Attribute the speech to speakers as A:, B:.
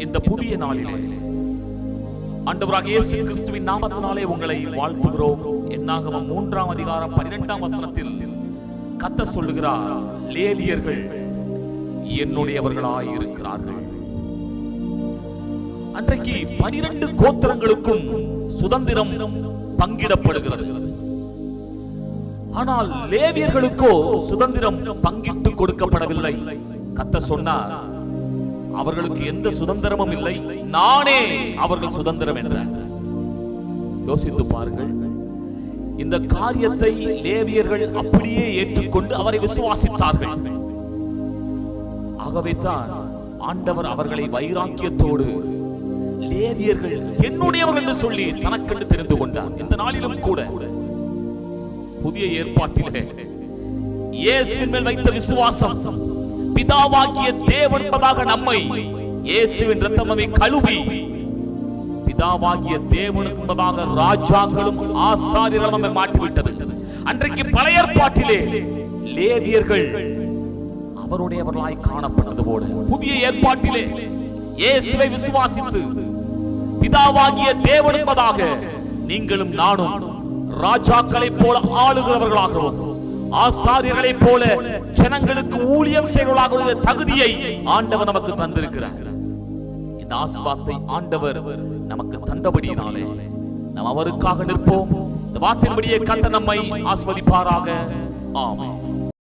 A: இந்த புதிய நாளிலே ஆண்டவராகிய இயேசு கிறிஸ்துவின் நாமத்தினாலே உங்களை வாழ்த்துகிறோம். என்னாகமம் 3ஆம் அதிகாரம் 12ஆம் வசனத்தில் கர்த்தர் சொல்லுகிறார், லேவியர்கள் என்னுடையவர்களாய் இருக்கிறார்கள். அன்றைக்கு 12 கோத்திரங்களுக்கும் சுதந்திரம் பங்கிடப்படுகிறது. ஆனால் லேவியர்களுக்கோ சுதந்திரம் பங்கிட்டு கொடுக்கப்படவில்லை. கர்த்தர் சொன்னார், அவர்களுக்கு எந்த சுதந்திரமும் இல்லை, நானே அவர்கள் சுதந்திரம் என்றார். யோசித்து பாருங்கள், இந்த காரியத்தை லேவியர்கள் அப்படியே ஏற்றுக்கொண்டு அவரை விசுவாசித்தார்கள். ஆகவே தான் ஆண்டவர் அவர்களை வைராக்கியத்தோடு லேவியர்கள் என்னுடையவர்கள் என்று சொல்லி தனக்கென்று தெரிந்து கொண்டார். இந்த நாளிலும் கூட புதிய ஏற்பாட்டிலே இயேசுவின் மேல் வைத்த விசுவாசம், பிதாவாகிய தேவன் என்பதாக நம்மை இயேசுவின் இரத்தமே கழுவி பிதாவாகிய தேவனுக்கு என்பதாக ராஜாக்களும் ஆசாரியர்களும் நம்மை மாற்றிவிட்டது. அன்றைக்கு பழைய ஏற்பாட்டிலே லேவியர்கள் அவருடையவர்களாய் காணப்பட்டது போல, புதிய ஏற்பாட்டிலே இயேசுவை விசுவாசித்து பிதாவாகிய தேவன் என்பதாக நீங்களும் நானும் ராஜாக்களை போல ஆளுகிறவர்களாகவும் ஆசாரியர்களைப் போல ஜனங்களுக்கு ஊழியம் செய்வர்களாக தகுதியை ஆண்டவர் நமக்கு தந்திருக்கிறார். இந்த ஆசீர்வாதத்தை ஆண்டவர் நமக்கு தந்தபடியினாலே நாம் அவருக்காக நிற்போம். இந்த வார்த்தையின்படியே கர்த்தர் நம்மை ஆசீர்வதிப்பாராக. ஆமென்.